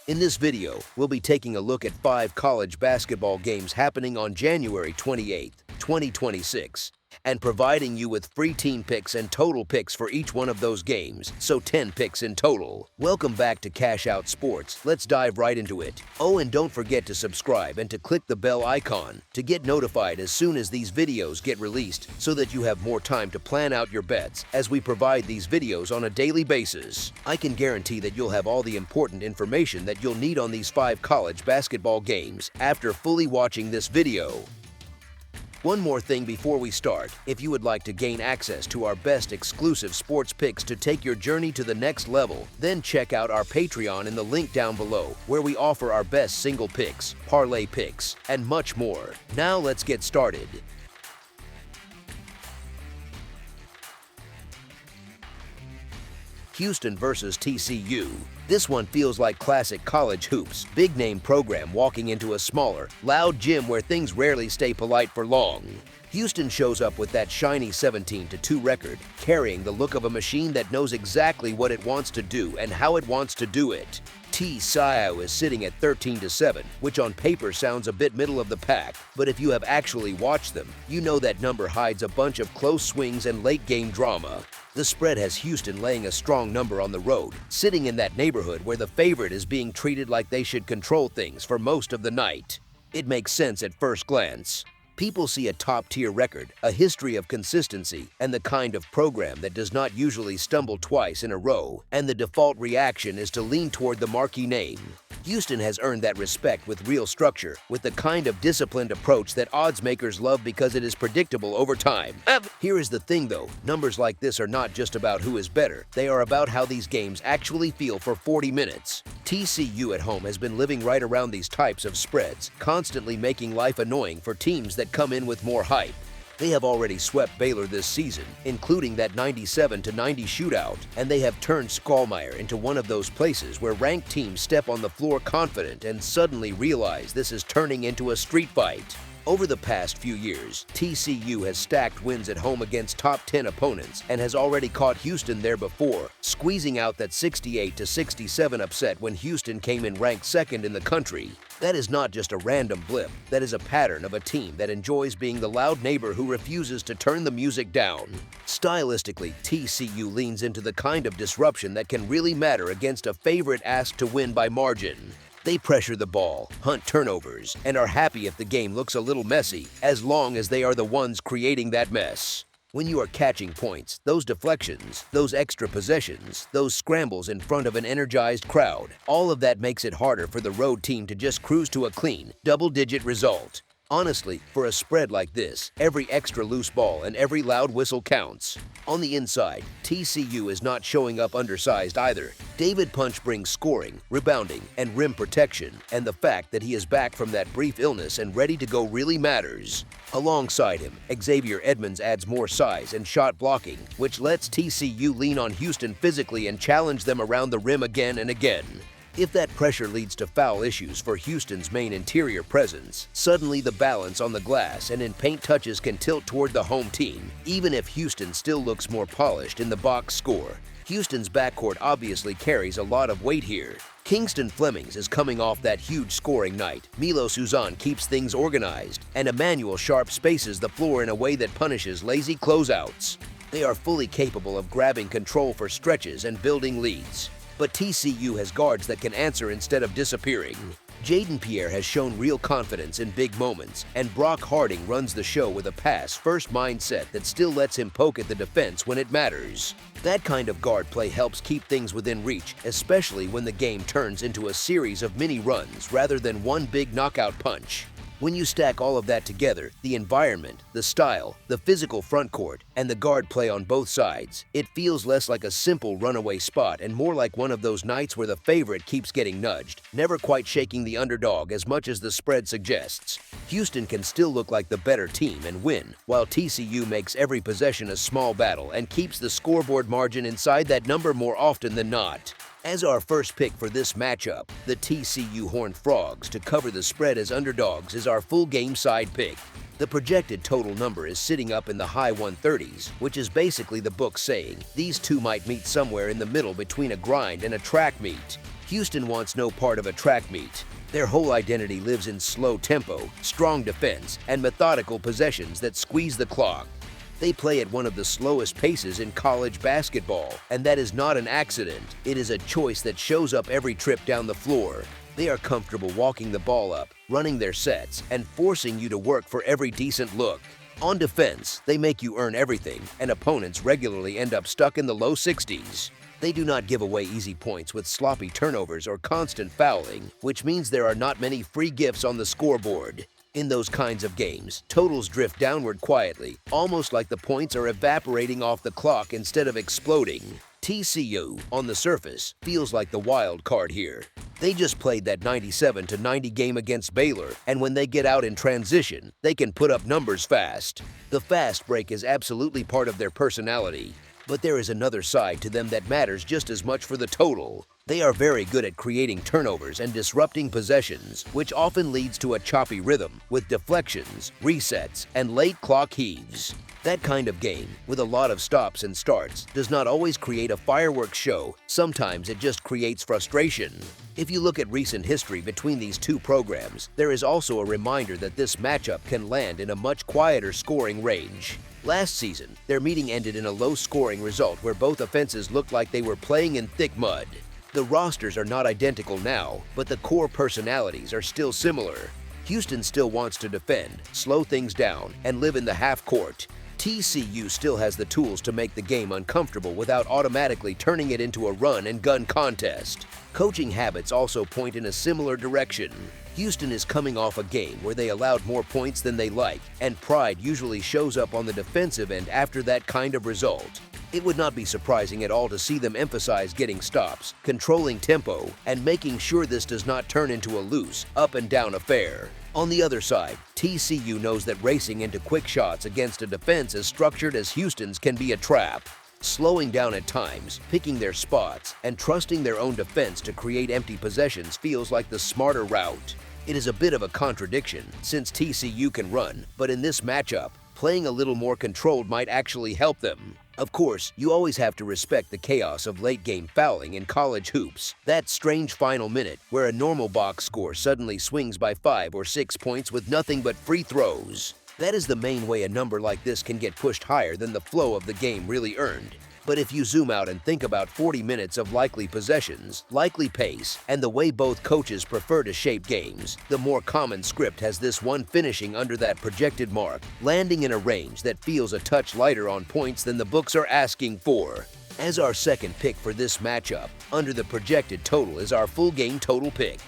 In this video, we'll be taking a look at 5 college basketball games happening on January 28, 2026, and providing you with free team picks and total picks for each one of those games, so 10 picks in total. Welcome back to Cash Out Sports. Let's dive right into it. Oh, and don't forget to subscribe and to click the bell icon to get notified as soon as these videos get released so that you have more time to plan out your bets as we provide these videos on a daily basis. I can guarantee that you'll have all the important information that you'll need on these 5 college basketball games after fully watching this video. One more thing before we start, if you would like to gain access to our best exclusive sports picks to take your journey to the next level, then check out our Patreon in the link down below, where we offer our best single picks, parlay picks, and much more. Now let's get started. Houston versus TCU. This one feels like classic college hoops, big-name program walking into a smaller, loud gym where things rarely stay polite for long. Houston shows up with that shiny 17-2 record, carrying the look of a machine that knows exactly what it wants to do and how it wants to do it. NCAA is sitting at 13-7, which on paper sounds a bit middle of the pack, but if you have actually watched them, you know that number hides a bunch of close swings and late-game drama. The spread has Houston laying a strong number on the road, sitting in that neighborhood where the favorite is being treated like they should control things for most of the night. It makes sense at first glance. People see a top-tier record, a history of consistency, and the kind of program that does not usually stumble twice in a row, and the default reaction is to lean toward the marquee name. Houston has earned that respect with real structure, with the kind of disciplined approach that odds makers love because it is predictable over time. Here is the thing though, numbers like this are not just about who is better, they are about how these games actually feel for 40 minutes. TCU at home has been living right around these types of spreads, constantly making life annoying for teams that come in with more hype. They have already swept Baylor this season, including that 97-90 shootout, and they have turned Skullmeyer into one of those places where ranked teams step on the floor confident and suddenly realize this is turning into a street fight. Over the past few years, TCU has stacked wins at home against top 10 opponents and has already caught Houston there before, squeezing out that 68-67 upset when Houston came in ranked second in the country. That is not just a random blip, that is a pattern of a team that enjoys being the loud neighbor who refuses to turn the music down. Stylistically, TCU leans into the kind of disruption that can really matter against a favorite asked to win by margin. They pressure the ball, hunt turnovers, and are happy if the game looks a little messy, as long as they are the ones creating that mess. When you are catching points, those deflections, those extra possessions, those scrambles in front of an energized crowd, all of that makes it harder for the road team to just cruise to a clean, double-digit result. Honestly, for a spread like this, every extra loose ball and every loud whistle counts. On the inside, TCU is not showing up undersized either. David Punch brings scoring, rebounding, and rim protection, and the fact that he is back from that brief illness and ready to go really matters. Alongside him, Xavier Edmonds adds more size and shot blocking, which lets TCU lean on Houston physically and challenge them around the rim again and again. If that pressure leads to foul issues for Houston's main interior presence, suddenly the balance on the glass and in paint touches can tilt toward the home team, even if Houston still looks more polished in the box score. Houston's backcourt obviously carries a lot of weight here. Kingston Flemings is coming off that huge scoring night, Milo Suzan keeps things organized, and Emmanuel Sharp spaces the floor in a way that punishes lazy closeouts. They are fully capable of grabbing control for stretches and building leads. But TCU has guards that can answer instead of disappearing. Jaden Pierre has shown real confidence in big moments, and Brock Harding runs the show with a pass-first mindset that still lets him poke at the defense when it matters. That kind of guard play helps keep things within reach, especially when the game turns into a series of mini runs rather than one big knockout punch. When you stack all of that together, the environment, the style, the physical front court, and the guard play on both sides, it feels less like a simple runaway spot and more like one of those nights where the favorite keeps getting nudged, never quite shaking the underdog as much as the spread suggests. Houston can still look like the better team and win, while TCU makes every possession a small battle and keeps the scoreboard margin inside that number more often than not. As our first pick for this matchup, the TCU Horned Frogs to cover the spread as underdogs is our full game side pick. The projected total number is sitting up in the high 130s, which is basically the book saying these two might meet somewhere in the middle between a grind and a track meet. Houston wants no part of a track meet. Their whole identity lives in slow tempo, strong defense, and methodical possessions that squeeze the clock. They play at one of the slowest paces in college basketball, and that is not an accident. It is a choice that shows up every trip down the floor. They are comfortable walking the ball up, running their sets, and forcing you to work for every decent look. On defense, they make you earn everything, and opponents regularly end up stuck in the low 60s. They do not give away easy points with sloppy turnovers or constant fouling, which means there are not many free gifts on the scoreboard. In those kinds of games, totals drift downward quietly, almost like the points are evaporating off the clock instead of exploding. TCU, on the surface, feels like the wild card here. They just played that 97-90 game against Baylor, and when they get out in transition, they can put up numbers fast. The fast break is absolutely part of their personality. But there is another side to them that matters just as much for the total. They are very good at creating turnovers and disrupting possessions, which often leads to a choppy rhythm with deflections, resets, and late clock heaves. That kind of game, with a lot of stops and starts, does not always create a fireworks show. Sometimes it just creates frustration. If you look at recent history between these two programs, there is also a reminder that this matchup can land in a much quieter scoring range. Last season, their meeting ended in a low-scoring result where both offenses looked like they were playing in thick mud. The rosters are not identical now, but the core personalities are still similar. Houston still wants to defend, slow things down, and live in the half court. TCU still has the tools to make the game uncomfortable without automatically turning it into a run-and-gun contest. Coaching habits also point in a similar direction. Houston is coming off a game where they allowed more points than they like, and pride usually shows up on the defensive end after that kind of result. It would not be surprising at all to see them emphasize getting stops, controlling tempo, and making sure this does not turn into a loose, up-and-down affair. On the other side, TCU knows that racing into quick shots against a defense as structured as Houston's can be a trap. Slowing down at times, picking their spots, and trusting their own defense to create empty possessions feels like the smarter route. It is a bit of a contradiction, since TCU can run, but in this matchup, playing a little more controlled might actually help them. Of course, you always have to respect the chaos of late-game fouling in college hoops. That strange final minute where a normal box score suddenly swings by 5 or 6 points with nothing but free throws. That is the main way a number like this can get pushed higher than the flow of the game really earned. But if you zoom out and think about 40 minutes of likely possessions, likely pace, and the way both coaches prefer to shape games, the more common script has this one finishing under that projected mark, landing in a range that feels a touch lighter on points than the books are asking for. As our second pick for this matchup, under the projected total is our full game total pick.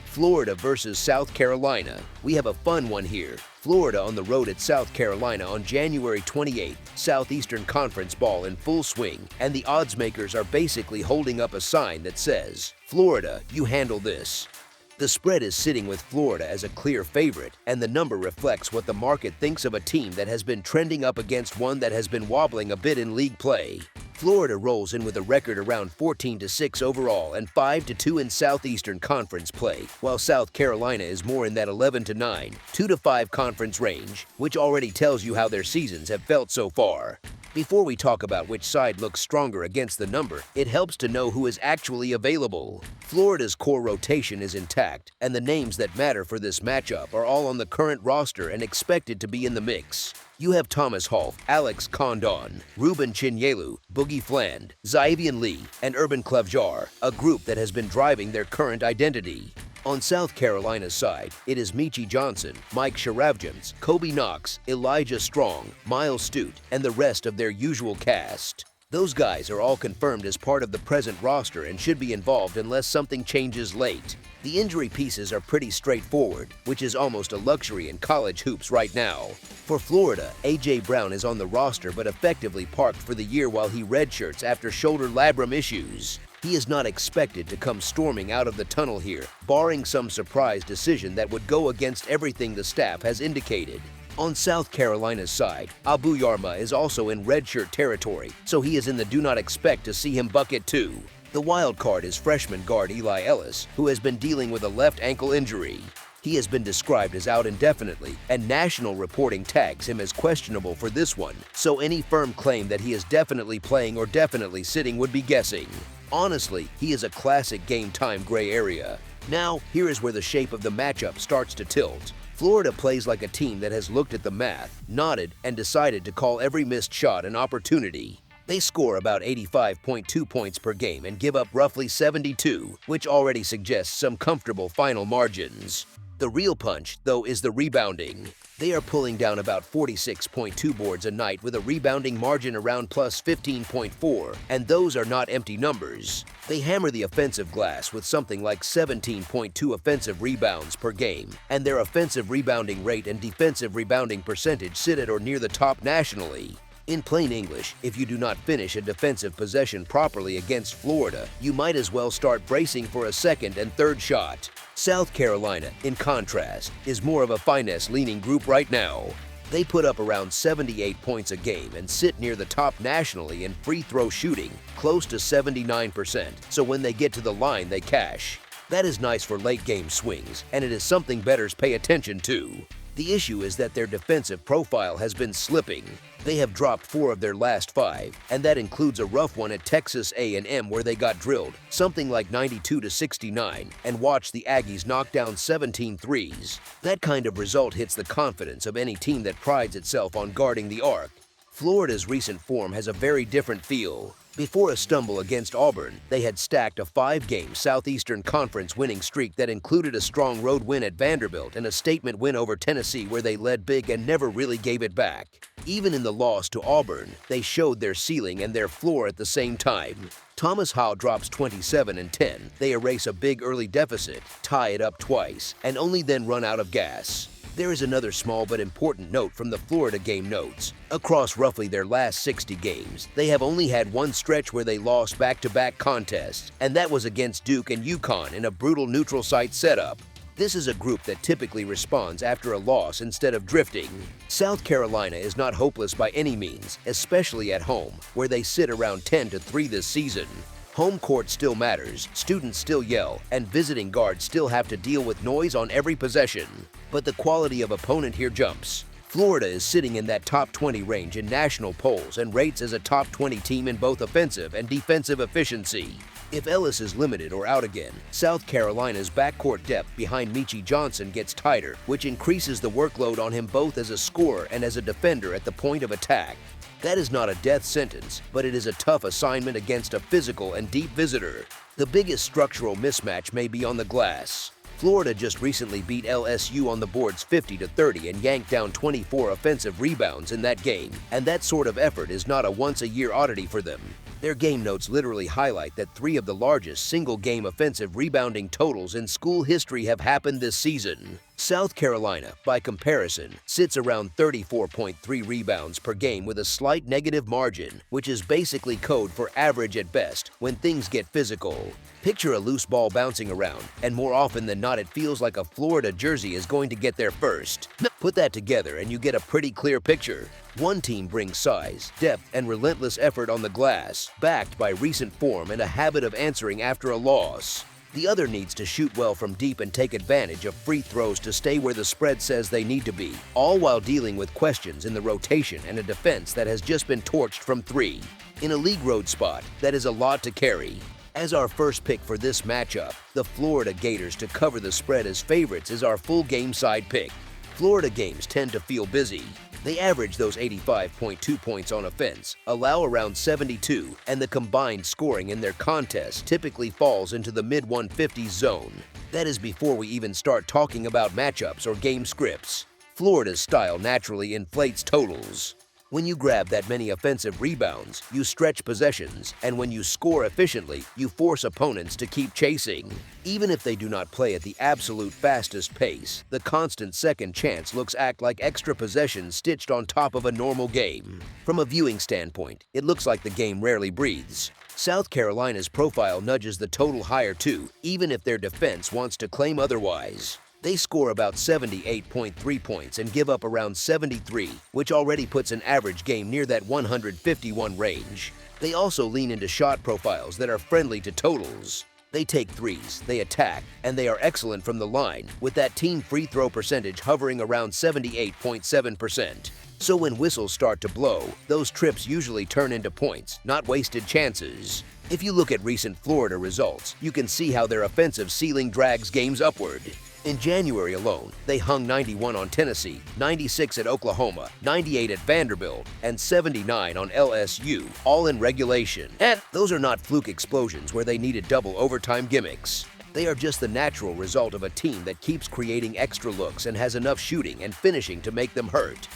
Florida versus South Carolina. We have a fun one here. Florida on the road at South Carolina on January 28th, Southeastern Conference ball in full swing, and the odds makers are basically holding up a sign that says, "Florida, you handle this." The spread is sitting with Florida as a clear favorite, and the number reflects what the market thinks of a team that has been trending up against one that has been wobbling a bit in league play. Florida rolls in with a record around 14-6 overall and 5-2 in Southeastern Conference play, while South Carolina is more in that 11-9, 2-5 conference range, which already tells you how their seasons have felt so far. Before we talk about which side looks stronger against the number, it helps to know who is actually available. Florida's core rotation is intact, and the names that matter for this matchup are all on the current roster and expected to be in the mix. You have Thomas Hulfe, Alex Condon, Ruben Chinyelu, Boogie Fland, Zyvian Lee, and Urban Clevjar, a group that has been driving their current identity. On South Carolina's side, it is Michi Johnson, Mike Sharavjans, Kobe Knox, Elijah Strong, Miles Stute, and the rest of their usual cast. Those guys are all confirmed as part of the present roster and should be involved unless something changes late. The injury pieces are pretty straightforward, which is almost a luxury in college hoops right now. For Florida, A.J. Brown is on the roster but effectively parked for the year while he redshirts after shoulder labrum issues. He is not expected to come storming out of the tunnel here, barring some surprise decision that would go against everything the staff has indicated. On South Carolina's side, Abu Yarma is also in redshirt territory, so he is in the do not expect to see him bucket too. The wild card is freshman guard Eli Ellis, who has been dealing with a left ankle injury. He has been described as out indefinitely, and national reporting tags him as questionable for this one, so any firm claim that he is definitely playing or definitely sitting would be guessing. Honestly, he is a classic game-time gray area. Now, here is where the shape of the matchup starts to tilt. Florida plays like a team that has looked at the math, nodded, and decided to call every missed shot an opportunity. They score about 85.2 points per game and give up roughly 72, which already suggests some comfortable final margins. The real punch, though, is the rebounding. They are pulling down about 46.2 boards a night with a rebounding margin around plus 15.4, and those are not empty numbers. They hammer the offensive glass with something like 17.2 offensive rebounds per game, and their offensive rebounding rate and defensive rebounding percentage sit at or near the top nationally. In plain English, if you do not finish a defensive possession properly against Florida, you might as well start bracing for a second and third shot. South Carolina, in contrast, is more of a finesse-leaning group right now. They put up around 78 points a game and sit near the top nationally in free throw shooting, close to 79%, so when they get to the line they cash. That is nice for late-game swings, and it is something bettors pay attention to. The issue is that their defensive profile has been slipping. They have dropped 4 of their last 5, and that includes a rough one at Texas A&M where they got drilled, something like 92-69, and watched the Aggies knock down 17 threes. That kind of result hits the confidence of any team that prides itself on guarding the arc. Florida's recent form has a very different feel. Before a stumble against Auburn, they had stacked a 5-game Southeastern Conference winning streak that included a strong road win at Vanderbilt and a statement win over Tennessee where they led big and never really gave it back. Even in the loss to Auburn, they showed their ceiling and their floor at the same time. Thomas Howell drops 27 and 10. They erase a big early deficit, tie it up twice, and only then run out of gas. There is another small but important note from the Florida game notes. Across roughly their last 60 games, they have only had one stretch where they lost back-to-back contests, and that was against Duke and UConn in a brutal neutral site setup. This is a group that typically responds after a loss instead of drifting. South Carolina is not hopeless by any means, especially at home, where they sit around 10-3 this season. Home court still matters, students still yell, and visiting guards still have to deal with noise on every possession. But the quality of opponent here jumps. Florida is sitting in that top 20 range in national polls and rates as a top 20 team in both offensive and defensive efficiency. If Ellis is limited or out again, South Carolina's backcourt depth behind Meechie Johnson gets tighter, which increases the workload on him both as a scorer and as a defender at the point of attack. That is not a death sentence, but it is a tough assignment against a physical and deep visitor. The biggest structural mismatch may be on the glass. Florida just recently beat LSU on the boards 50-30 and yanked down 24 offensive rebounds in that game, and that sort of effort is not a once-a-year oddity for them. Their game notes literally highlight that 3 of the largest single-game offensive rebounding totals in school history have happened this season. South Carolina, by comparison, sits around 34.3 rebounds per game with a slight negative margin, which is basically code for average at best when things get physical. Picture a loose ball bouncing around, and more often than not it feels like a Florida jersey is going to get there first. Put that together and you get a pretty clear picture. One team brings size, depth, and relentless effort on the glass, backed by recent form and a habit of answering after a loss. The other needs to shoot well from deep and take advantage of free throws to stay where the spread says they need to be, all while dealing with questions in the rotation and a defense that has just been torched from 3. In a league road spot, that is a lot to carry. As our first pick for this matchup, the Florida Gators to cover the spread as favorites is our full game side pick. Florida games tend to feel busy. They average those 85.2 points on offense, allow around 72, and the combined scoring in their contests typically falls into the mid-150s zone. That is before we even start talking about matchups or game scripts. Florida's style naturally inflates totals. When you grab that many offensive rebounds, you stretch possessions, and when you score efficiently, you force opponents to keep chasing. Even if they do not play at the absolute fastest pace, the constant second chance looks act like extra possessions stitched on top of a normal game. From a viewing standpoint, it looks like the game rarely breathes. South Carolina's profile nudges the total higher too, even if their defense wants to claim otherwise. They score about 78.3 points and give up around 73, which already puts an average game near that 151 range. They also lean into shot profiles that are friendly to totals. They take threes, they attack, and they are excellent from the line, with that team free throw percentage hovering around 78.7%. So when whistles start to blow, those trips usually turn into points, not wasted chances. If you look at recent Florida results, you can see how their offensive ceiling drags games upward. In January alone, they hung 91 on Tennessee, 96 at Oklahoma, 98 at Vanderbilt, and 79 on LSU, all in regulation. And those are not fluke explosions where they needed double overtime gimmicks. They are just the natural result of a team that keeps creating extra looks and has enough shooting and finishing to make them hurt.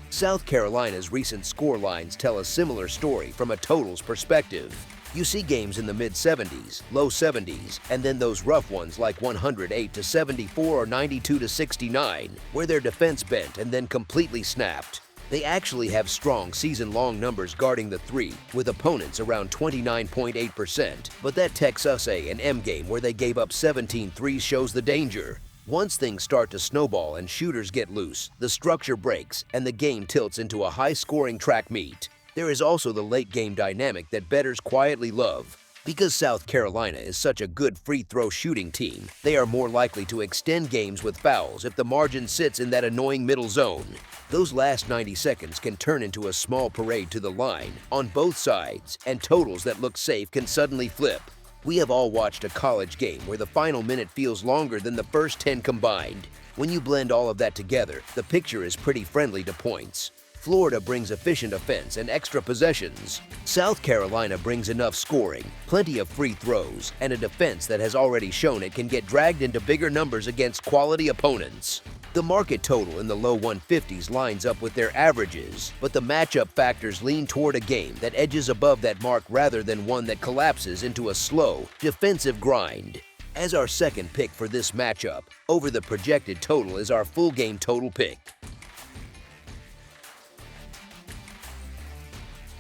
South Carolina's recent score lines tell a similar story from a totals perspective. You see games in the mid-70s, low 70s, and then those rough ones like 108-74 or 92-69, where their defense bent and then completely snapped. They actually have strong season-long numbers guarding the three, with opponents around 29.8%, but that Texas A&M game where they gave up 17 threes shows the danger. Once things start to snowball and shooters get loose, the structure breaks and the game tilts into a high-scoring track meet. There is also the late-game dynamic that bettors quietly love. Because South Carolina is such a good free throw shooting team, they are more likely to extend games with fouls if the margin sits in that annoying middle zone. Those last 90 seconds can turn into a small parade to the line on both sides, and totals that look safe can suddenly flip. We have all watched a college game where the final minute feels longer than the first 10 combined. When you blend all of that together, the picture is pretty friendly to points. Florida brings efficient offense and extra possessions. South Carolina brings enough scoring, plenty of free throws, and a defense that has already shown it can get dragged into bigger numbers against quality opponents. The market total in the low 150s lines up with their averages, but the matchup factors lean toward a game that edges above that mark rather than one that collapses into a slow, defensive grind. As our second pick for this matchup, over the projected total is our full game total pick.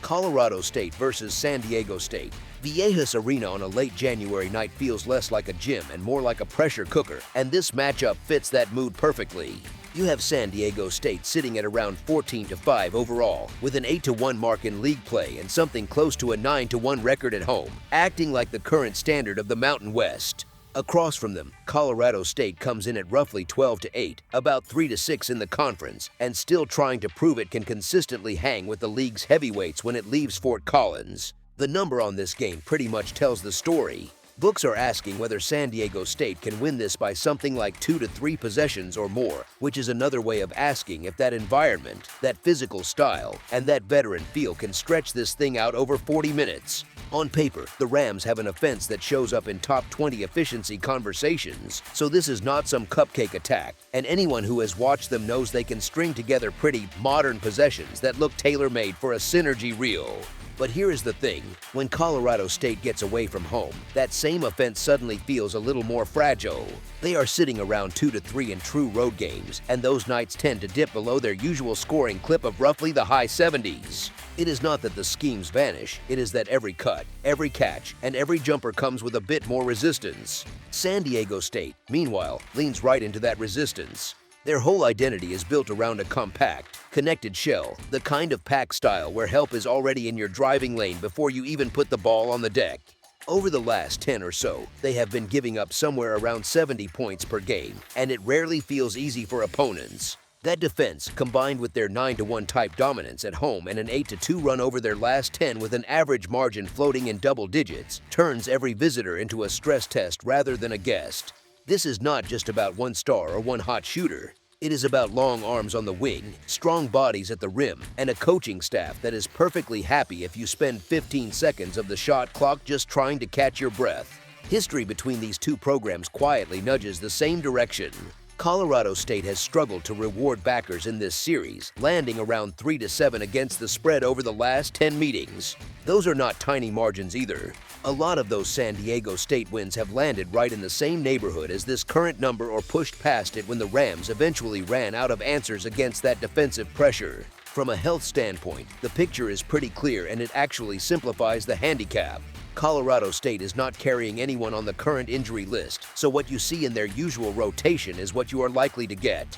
Colorado State versus San Diego State. Viejas Arena on a late January night feels less like a gym and more like a pressure cooker, and this matchup fits that mood perfectly. You have San Diego State sitting at around 14-5 overall, with an 8-1 mark in league play and something close to a 9-1 record at home, acting like the current standard of the Mountain West. Across from them, Colorado State comes in at roughly 12-8, about 3-6 in the conference, and still trying to prove it can consistently hang with the league's heavyweights when it leaves Fort Collins. The number on this game pretty much tells the story. Books are asking whether San Diego State can win this by something like 2 to 3 possessions or more, which is another way of asking if that environment, that physical style, and that veteran feel can stretch this thing out over 40 minutes. On paper, the Rams have an offense that shows up in top 20 efficiency conversations, so this is not some cupcake attack, and anyone who has watched them knows they can string together pretty modern possessions that look tailor-made for a synergy reel. But here is the thing, when Colorado State gets away from home, that same offense suddenly feels a little more fragile. They are sitting around 2 to 3 in true road games, and those nights tend to dip below their usual scoring clip of roughly the high 70s. It is not that the schemes vanish, it is that every cut, every catch, and every jumper comes with a bit more resistance. San Diego State, meanwhile, leans right into that resistance. Their whole identity is built around a compact, connected shell, the kind of pack style where help is already in your driving lane before you even put the ball on the deck. Over the last 10 or so, they have been giving up somewhere around 70 points per game, and it rarely feels easy for opponents. That defense, combined with their 9-1 type dominance at home and an 8-2 run over their last 10 with an average margin floating in double digits, turns every visitor into a stress test rather than a guest. This is not just about one star or one hot shooter. It is about long arms on the wing, strong bodies at the rim, and a coaching staff that is perfectly happy if you spend 15 seconds of the shot clock just trying to catch your breath. History between these two programs quietly nudges the same direction. Colorado State has struggled to reward backers in this series, landing around 3-7 against the spread over the last 10 meetings. Those are not tiny margins either. A lot of those San Diego State wins have landed right in the same neighborhood as this current number or pushed past it when the Rams eventually ran out of answers against that defensive pressure. From a health standpoint, the picture is pretty clear and it actually simplifies the handicap. Colorado State is not carrying anyone on the current injury list, so what you see in their usual rotation is what you are likely to get.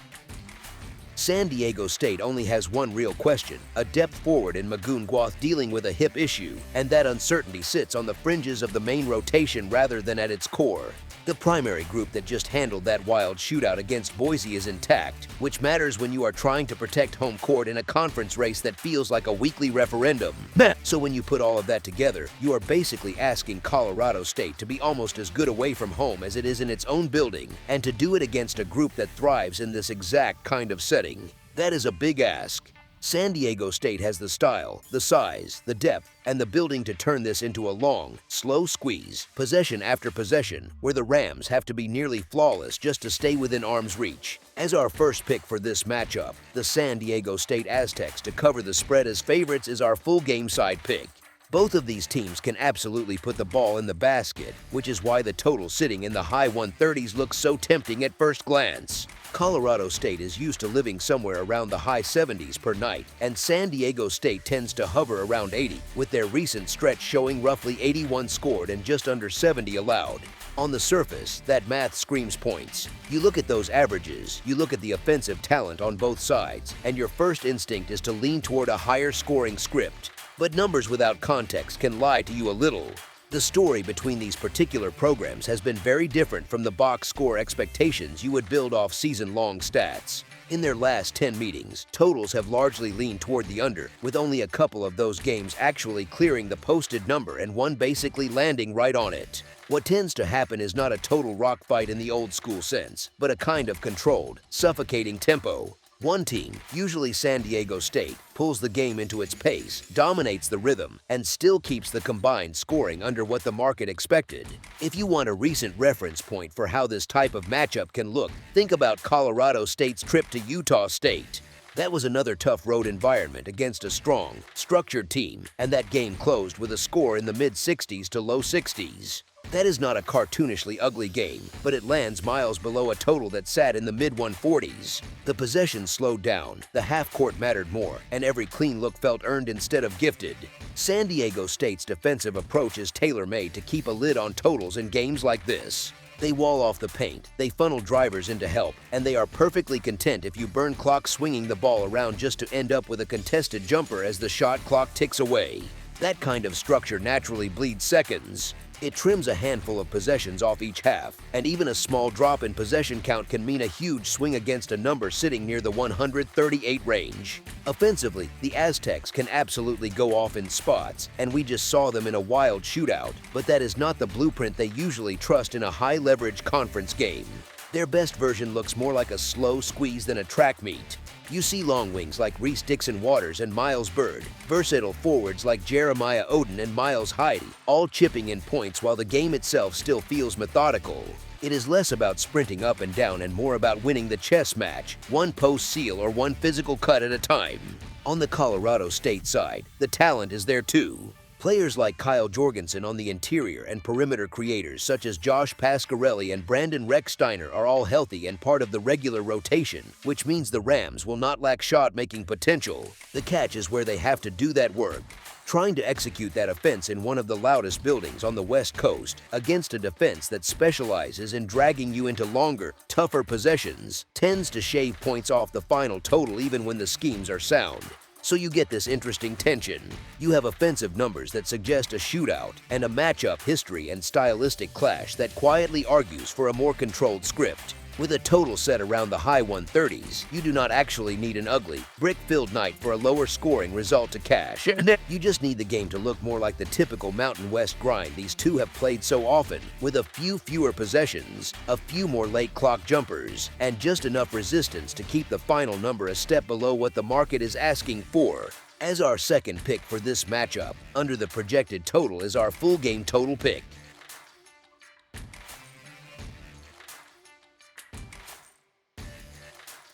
San Diego State only has one real question, a depth forward in Magoon Guath dealing with a hip issue, and that uncertainty sits on the fringes of the main rotation rather than at its core. The primary group that just handled that wild shootout against Boise is intact, which matters when you are trying to protect home court in a conference race that feels like a weekly referendum. So when you put all of that together, you are basically asking Colorado State to be almost as good away from home as it is in its own building, and to do it against a group that thrives in this exact kind of setting. That is a big ask. San Diego State has the style, the size, the depth, and the building to turn this into a long, slow squeeze, possession after possession, where the Rams have to be nearly flawless just to stay within arm's reach. As our first pick for this matchup, the San Diego State Aztecs to cover the spread as favorites is our full game side pick. Both of these teams can absolutely put the ball in the basket, which is why the total sitting in the high 130s looks so tempting at first glance. Colorado State is used to living somewhere around the high 70s per night, and San Diego State tends to hover around 80, with their recent stretch showing roughly 81 scored and just under 70 allowed. On the surface, that math screams points. You look at those averages, you look at the offensive talent on both sides, and your first instinct is to lean toward a higher scoring script. But numbers without context can lie to you a little. The story between these particular programs has been very different from the box score expectations you would build off season-long stats. In their last 10 meetings, totals have largely leaned toward the under, with only a couple of those games actually clearing the posted number and one basically landing right on it. What tends to happen is not a total rock fight in the old-school sense, but a kind of controlled, suffocating tempo. One team, usually San Diego State, pulls the game into its pace, dominates the rhythm, and still keeps the combined scoring under what the market expected. If you want a recent reference point for how this type of matchup can look, think about Colorado State's trip to Utah State. That was another tough road environment against a strong, structured team, and that game closed with a score in the mid-60s to low 60s. That is not a cartoonishly ugly game, but it lands miles below a total that sat in the mid-140s. The possession slowed down, the half-court mattered more, and every clean look felt earned instead of gifted. San Diego State's defensive approach is tailor-made to keep a lid on totals in games like this. They wall off the paint, they funnel drivers into help, and they are perfectly content if you burn clock swinging the ball around just to end up with a contested jumper as the shot clock ticks away. That kind of structure naturally bleeds seconds. It trims a handful of possessions off each half, and even a small drop in possession count can mean a huge swing against a number sitting near the 138 range. Offensively, the Aztecs can absolutely go off in spots, and we just saw them in a wild shootout, but that is not the blueprint they usually trust in a high-leverage conference game. Their best version looks more like a slow squeeze than a track meet. You see long wings like Reese Dixon Waters and Miles Bird, versatile forwards like Jeremiah Oden and Miles Heide, all chipping in points while the game itself still feels methodical. It is less about sprinting up and down and more about winning the chess match, one post seal or one physical cut at a time. On the Colorado State side, the talent is there too. Players like Kyle Jorgensen on the interior and perimeter creators such as Josh Pasquarelli and Brandon Recksteiner are all healthy and part of the regular rotation, which means the Rams will not lack shot-making potential. The catch is where they have to do that work. Trying to execute that offense in one of the loudest buildings on the West Coast against a defense that specializes in dragging you into longer, tougher possessions tends to shave points off the final total even when the schemes are sound. So you get this interesting tension. You have offensive numbers that suggest a shootout and a matchup history and stylistic clash that quietly argues for a more controlled script. With a total set around the high 130s, you do not actually need an ugly, brick-filled night for a lower scoring result to cash. You just need the game to look more like the typical Mountain West grind these two have played so often, with a few fewer possessions, a few more late clock jumpers, and just enough resistance to keep the final number a step below what the market is asking for. As our second pick for this matchup, under the projected total is our full game total pick.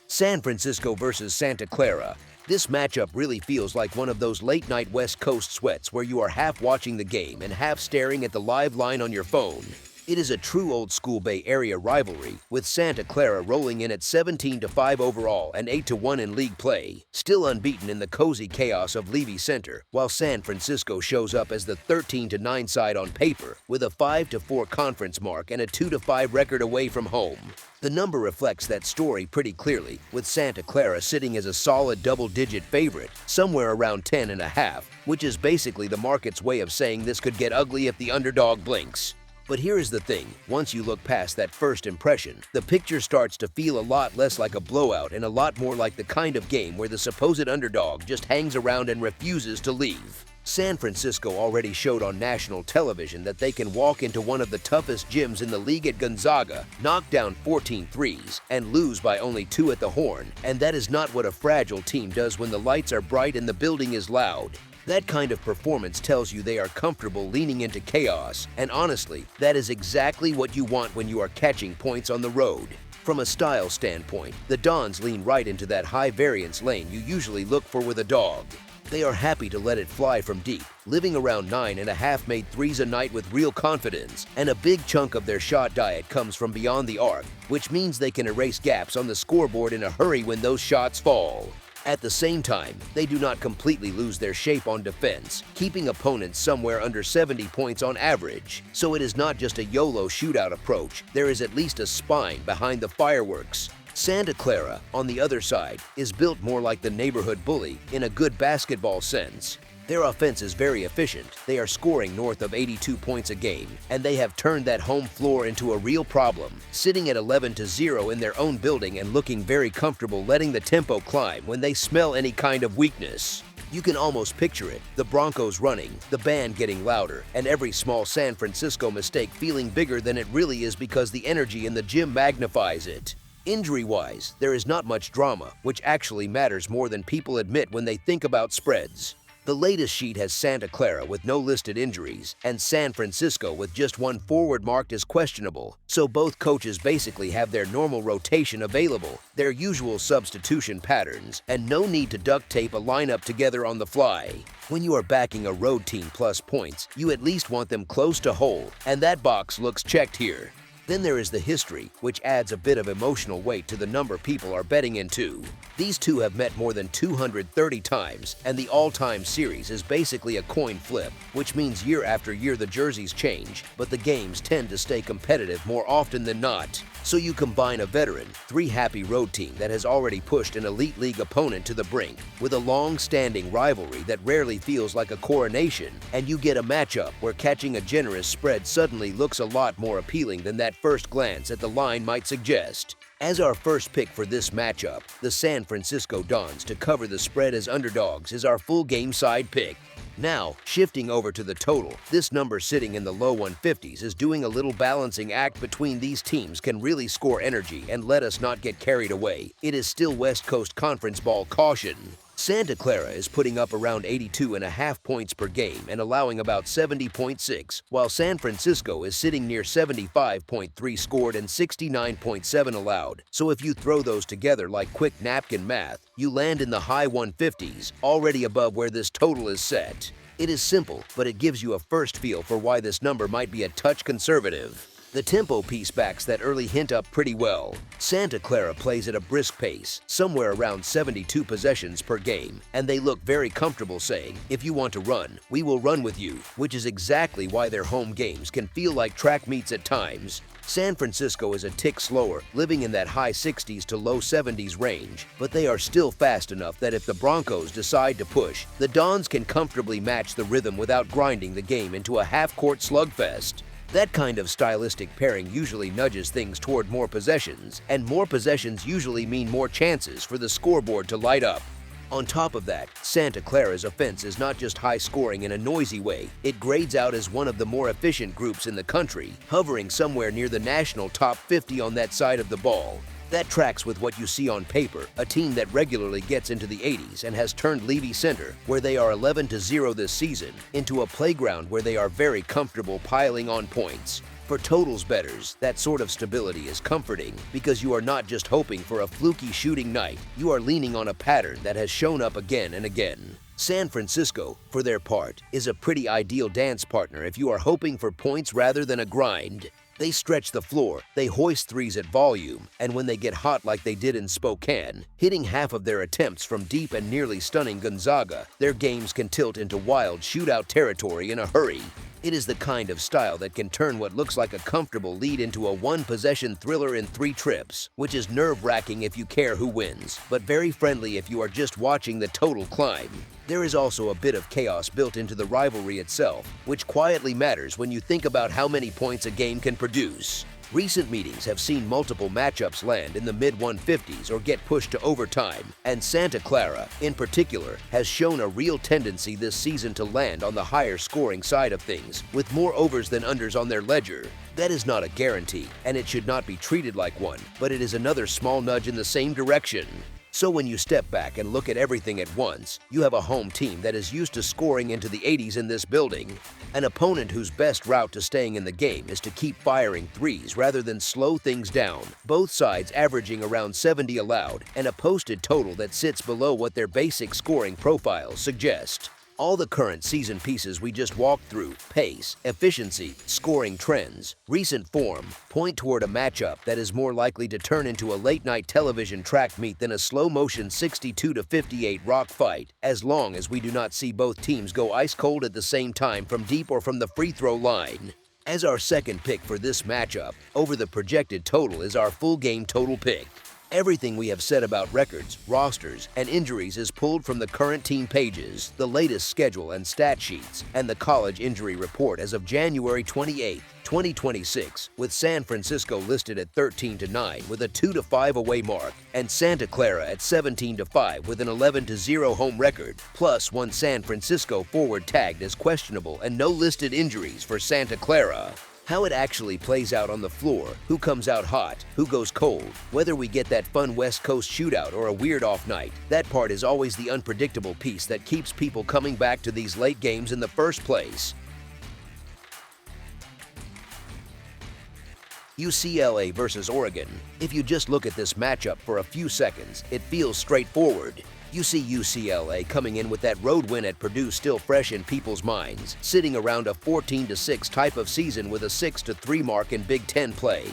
San Francisco versus Santa Clara. This matchup really feels like one of those late-night West Coast sweats where you are half watching the game and half staring at the live line on your phone. It is a true old-school Bay Area rivalry, with Santa Clara rolling in at 17-5 overall and 8-1 in league play, still unbeaten in the cozy chaos of Levy Center, while San Francisco shows up as the 13-9 side on paper, with a 5-4 conference mark and a 2-5 record away from home. The number reflects that story pretty clearly, with Santa Clara sitting as a solid double-digit favorite, somewhere around 10.5, which is basically the market's way of saying this could get ugly if the underdog blinks. But here is the thing, once you look past that first impression, the picture starts to feel a lot less like a blowout and a lot more like the kind of game where the supposed underdog just hangs around and refuses to leave. San Francisco already showed on national television that they can walk into one of the toughest gyms in the league at Gonzaga, knock down 14 threes, and lose by only 2 at the Horn, and that is not what a fragile team does when the lights are bright and the building is loud. That kind of performance tells you they are comfortable leaning into chaos, and honestly, that is exactly what you want when you are catching points on the road. From a style standpoint, the Dons lean right into that high-variance lane you usually look for with a dog. They are happy to let it fly from deep, living around 9.5 made threes a night with real confidence, and a big chunk of their shot diet comes from beyond the arc, which means they can erase gaps on the scoreboard in a hurry when those shots fall. At the same time, they do not completely lose their shape on defense, keeping opponents somewhere under 70 points on average. So it is not just a YOLO shootout approach, there is at least a spine behind the fireworks. Santa Clara, on the other side, is built more like the neighborhood bully in a good basketball sense. Their offense is very efficient, they are scoring north of 82 points a game, and they have turned that home floor into a real problem, sitting at 11-0 in their own building and looking very comfortable letting the tempo climb when they smell any kind of weakness. You can almost picture it, the Broncos running, the band getting louder, and every small San Francisco mistake feeling bigger than it really is because the energy in the gym magnifies it. Injury-wise, there is not much drama, which actually matters more than people admit when they think about spreads. The latest sheet has Santa Clara with no listed injuries and San Francisco with just one forward marked as questionable, so both coaches basically have their normal rotation available, their usual substitution patterns, and no need to duct tape a lineup together on the fly. When you are backing a road team plus points, you at least want them close to whole, and that box looks checked here. Then there is the history, which adds a bit of emotional weight to the number people are betting into. These two have met more than 230 times, and the all-time series is basically a coin flip, which means year after year the jerseys change, but the games tend to stay competitive more often than not. So you combine a veteran, three-happy road team that has already pushed an elite league opponent to the brink, with a long-standing rivalry that rarely feels like a coronation, and you get a matchup where catching a generous spread suddenly looks a lot more appealing than that first glance at the line might suggest. As our first pick for this matchup, the San Francisco Dons to cover the spread as underdogs is our full game side pick. Now, shifting over to the total, this number sitting in the low 150s is doing a little balancing act between these teams can really score energy and let us not get carried away. It is still West Coast Conference ball caution. Santa Clara is putting up around 82.5 points per game and allowing about 70.6, while San Francisco is sitting near 75.3 scored and 69.7 allowed. So if you throw those together like quick napkin math, you land in the high 150s, already above where this total is set. It is simple, but it gives you a first feel for why this number might be a touch conservative. The tempo piece backs that early hint up pretty well. Santa Clara plays at a brisk pace, somewhere around 72 possessions per game, and they look very comfortable saying, if you want to run, we will run with you, which is exactly why their home games can feel like track meets at times. San Francisco is a tick slower, living in that high 60s to low 70s range, but they are still fast enough that if the Broncos decide to push, the Dons can comfortably match the rhythm without grinding the game into a half-court slugfest. That kind of stylistic pairing usually nudges things toward more possessions, and more possessions usually mean more chances for the scoreboard to light up. On top of that, Santa Clara's offense is not just high-scoring in a noisy way, it grades out as one of the more efficient groups in the country, hovering somewhere near the national top 50 on that side of the ball. That tracks with what you see on paper, a team that regularly gets into the 80s and has turned Levy Center, where they are 11-0 this season, into a playground where they are very comfortable piling on points. For totals bettors, that sort of stability is comforting because you are not just hoping for a fluky shooting night, you are leaning on a pattern that has shown up again and again. San Francisco, for their part, is a pretty ideal dance partner if you are hoping for points rather than a grind. They stretch the floor, they hoist threes at volume, and when they get hot like they did in Spokane, hitting half of their attempts from deep and nearly stunning Gonzaga, their games can tilt into wild shootout territory in a hurry. It is the kind of style that can turn what looks like a comfortable lead into a one-possession thriller in 3 trips, which is nerve-wracking if you care who wins, but very friendly if you are just watching the total climb. There is also a bit of chaos built into the rivalry itself, which quietly matters when you think about how many points a game can produce. Recent meetings have seen multiple matchups land in the mid-150s or get pushed to overtime, and Santa Clara, in particular, has shown a real tendency this season to land on the higher scoring side of things, with more overs than unders on their ledger. That is not a guarantee, and it should not be treated like one, but it is another small nudge in the same direction. So when you step back and look at everything at once, you have a home team that is used to scoring into the 80s in this building, an opponent whose best route to staying in the game is to keep firing threes rather than slow things down, both sides averaging around 70 allowed, and a posted total that sits below what their basic scoring profiles suggest. All the current season pieces we just walked through, pace, efficiency, scoring trends, recent form, point toward a matchup that is more likely to turn into a late-night television track meet than a slow-motion 62-58 rock fight, as long as we do not see both teams go ice-cold at the same time from deep or from the free-throw line. As our second pick for this matchup, over the projected total is our full game total pick. Everything we have said about records, rosters, and injuries is pulled from the current team pages, the latest schedule and stat sheets, and the college injury report as of January 28, 2026, with San Francisco listed at 13-9 with a 2-5 away mark, and Santa Clara at 17-5 with an 11-0 home record, plus one San Francisco forward tagged as questionable and no listed injuries for Santa Clara. How it actually plays out on the floor, who comes out hot, who goes cold, whether we get that fun West Coast shootout or a weird off night, that part is always the unpredictable piece that keeps people coming back to these late games in the first place. UCLA versus Oregon. If you just look at this matchup for a few seconds, it feels straightforward. You see UCLA coming in with that road win at Purdue still fresh in people's minds, sitting around a 14-6 type of season with a 6-3 mark in Big Ten play.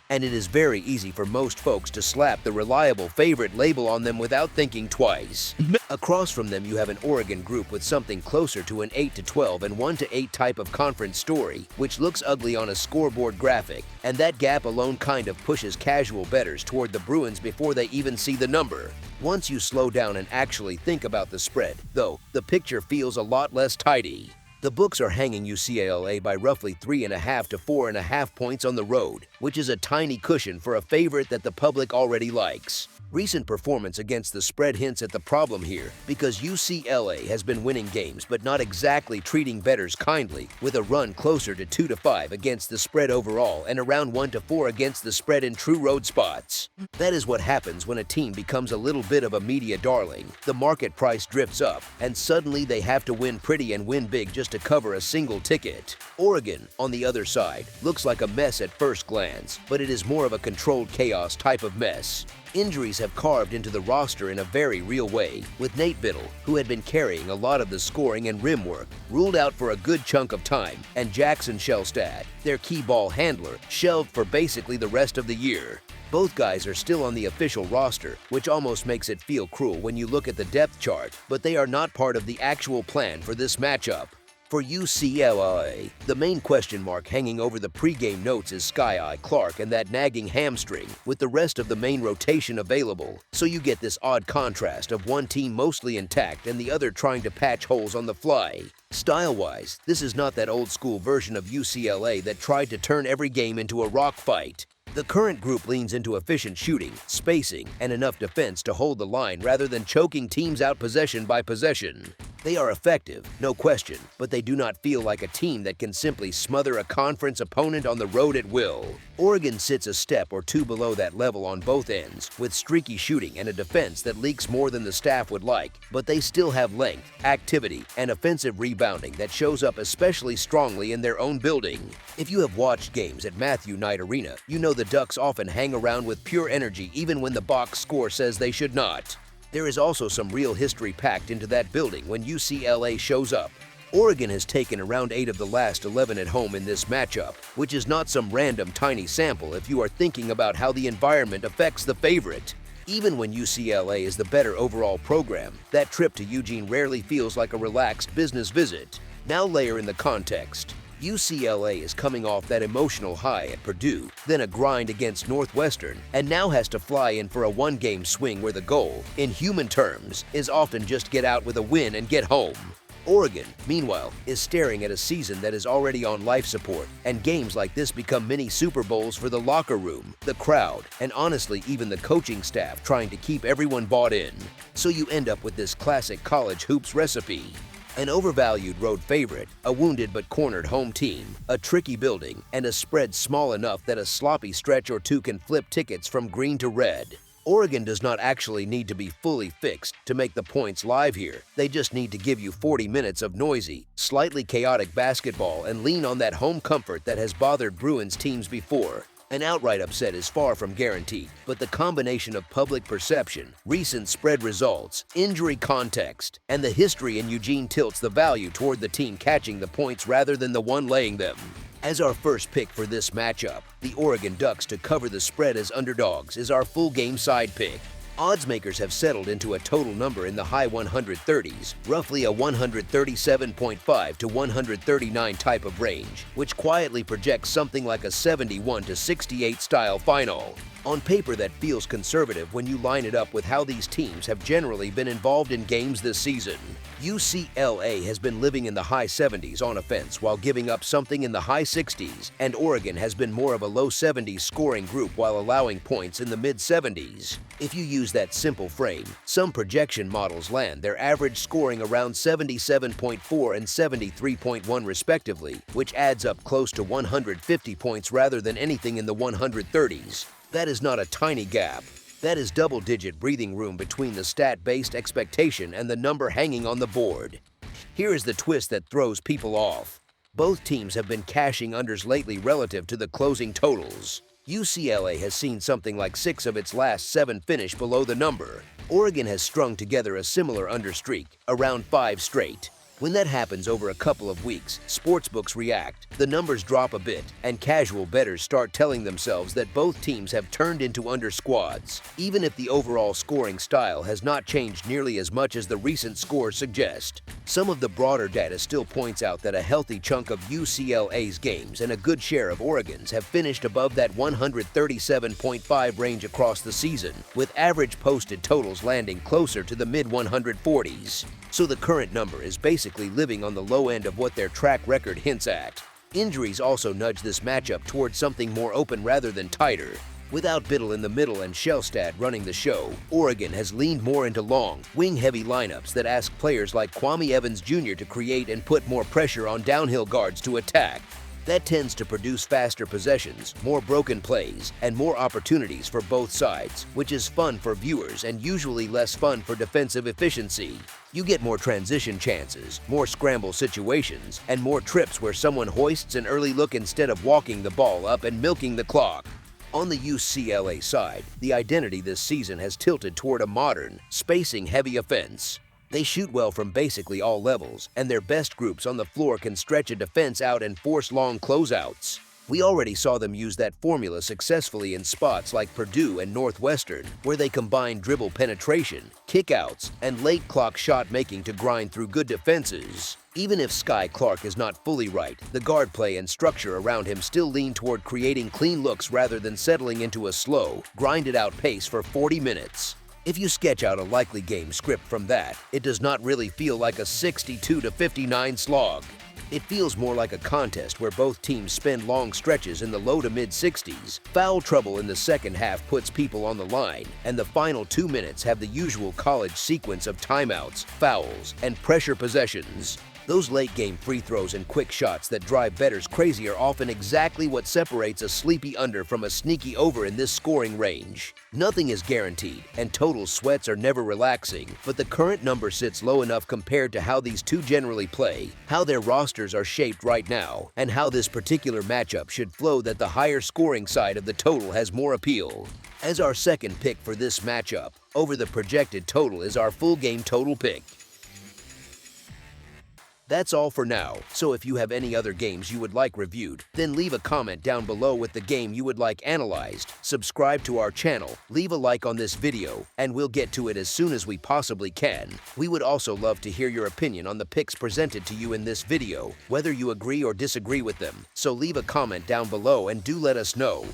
And it is very easy for most folks to slap the reliable favorite label on them without thinking twice. Across from them you have an Oregon group with something closer to an 8-12 and 1-8 type of conference story, which looks ugly on a scoreboard graphic, and that gap alone kind of pushes casual bettors toward the Bruins before they even see the number. Once you slow down and actually think about the spread, though, the picture feels a lot less tidy. The books are hanging UCLA by roughly 3.5 to 4.5 points on the road, which is a tiny cushion for a favorite that the public already likes. Recent performance against the spread hints at the problem here, because UCLA has been winning games but not exactly treating bettors kindly, with a run closer to 2-5 against the spread overall and around 1-4 against the spread in true road spots. That is what happens when a team becomes a little bit of a media darling. The market price drifts up, and suddenly they have to win pretty and win big just to cover a single ticket. Oregon, on the other side, looks like a mess at first glance, but it is more of a controlled chaos type of mess. Injuries have carved into the roster in a very real way, with Nate Biddle, who had been carrying a lot of the scoring and rim work, ruled out for a good chunk of time, and Jackson Shelstad, their key ball handler, shelved for basically the rest of the year. Both guys are still on the official roster, which almost makes it feel cruel when you look at the depth chart, but they are not part of the actual plan for this matchup. For UCLA, the main question mark hanging over the pregame notes is Sky-Eye Clark and that nagging hamstring, with the rest of the main rotation available. So you get this odd contrast of one team mostly intact and the other trying to patch holes on the fly. Style-wise, this is not that old-school version of UCLA that tried to turn every game into a rock fight. The current group leans into efficient shooting, spacing, and enough defense to hold the line rather than choking teams out possession by possession. They are effective, no question, but they do not feel like a team that can simply smother a conference opponent on the road at will. Oregon sits a step or two below that level on both ends, with streaky shooting and a defense that leaks more than the staff would like, but they still have length, activity, and offensive rebounding that shows up especially strongly in their own building. If you have watched games at Matthew Knight Arena, you know the Ducks often hang around with pure energy even when the box score says they should not. There is also some real history packed into that building when UCLA shows up. Oregon has taken around 8 of the last 11 at home in this matchup, which is not some random tiny sample if you are thinking about how the environment affects the favorite. Even when UCLA is the better overall program, that trip to Eugene rarely feels like a relaxed business visit. Now layer in the context. UCLA is coming off that emotional high at Purdue, then a grind against Northwestern, and now has to fly in for a one-game swing where the goal, in human terms, is often just get out with a win and get home. Oregon, meanwhile, is staring at a season that is already on life support, and games like this become mini Super Bowls for the locker room, the crowd, and honestly even the coaching staff trying to keep everyone bought in. So you end up with this classic college hoops recipe. An overvalued road favorite, a wounded but cornered home team, a tricky building, and a spread small enough that a sloppy stretch or two can flip tickets from green to red. Oregon does not actually need to be fully fixed to make the points live here. They just need to give you 40 minutes of noisy, slightly chaotic basketball and lean on that home comfort that has bothered Bruins teams before. An outright upset is far from guaranteed, but the combination of public perception, recent spread results, injury context, and the history in Eugene tilts the value toward the team catching the points rather than the one laying them. As our first pick for this matchup, the Oregon Ducks to cover the spread as underdogs is our full game side pick. Odds makers have settled into a total number in the high 130s, roughly a 137.5 to 139 type of range, which quietly projects something like a 71 to 68 style final. On paper, that feels conservative when you line it up with how these teams have generally been involved in games this season. UCLA has been living in the high 70s on offense while giving up something in the high 60s, and Oregon has been more of a low 70s scoring group while allowing points in the mid 70s. If you use that simple frame, some projection models land their average scoring around 77.4 and 73.1 respectively, which adds up close to 150 points rather than anything in the 130s. That is not a tiny gap. That is double-digit breathing room between the stat-based expectation and the number hanging on the board. Here is the twist that throws people off. Both teams have been cashing unders lately relative to the closing totals. UCLA has seen something like 6 of its last 7 finish below the number. Oregon has strung together a similar under streak, around 5 straight. When that happens over a couple of weeks, sportsbooks react, the numbers drop a bit, and casual bettors start telling themselves that both teams have turned into under squads, even if the overall scoring style has not changed nearly as much as the recent scores suggest. Some of the broader data still points out that a healthy chunk of UCLA's games and a good share of Oregon's have finished above that 137.5 range across the season, with average posted totals landing closer to the mid-140s. So the current number is basically living on the low end of what their track record hints at. Injuries also nudge this matchup towards something more open rather than tighter. Without Biddle in the middle and Shellstad running the show, Oregon has leaned more into long, wing-heavy lineups that ask players like Kwame Evans Jr. to create and put more pressure on downhill guards to attack. That tends to produce faster possessions, more broken plays, and more opportunities for both sides, which is fun for viewers and usually less fun for defensive efficiency. You get more transition chances, more scramble situations, and more trips where someone hoists an early look instead of walking the ball up and milking the clock. On the UCLA side, the identity this season has tilted toward a modern, spacing-heavy offense. They shoot well from basically all levels, and their best groups on the floor can stretch a defense out and force long closeouts. We already saw them use that formula successfully in spots like Purdue and Northwestern, where they combine dribble penetration, kickouts, and late clock shot making to grind through good defenses. Even if Sky Clark is not fully right, the guard play and structure around him still lean toward creating clean looks rather than settling into a slow, grinded-out pace for 40 minutes. If you sketch out a likely game script from that, it does not really feel like a 62-59 slog. It feels more like a contest where both teams spend long stretches in the low to mid-60s, foul trouble in the second half puts people on the line, and the final 2 minutes have the usual college sequence of timeouts, fouls, and pressure possessions. Those late-game free throws and quick shots that drive bettors crazy are often exactly what separates a sleepy under from a sneaky over in this scoring range. Nothing is guaranteed, and total sweats are never relaxing, but the current number sits low enough compared to how these two generally play, how their rosters are shaped right now, and how this particular matchup should flow that the higher scoring side of the total has more appeal. As our second pick for this matchup, over the projected total is our full game total pick. That's all for now, so if you have any other games you would like reviewed, then leave a comment down below with the game you would like analyzed, subscribe to our channel, leave a like on this video, and we'll get to it as soon as we possibly can. We would also love to hear your opinion on the picks presented to you in this video, whether you agree or disagree with them, so leave a comment down below and do let us know.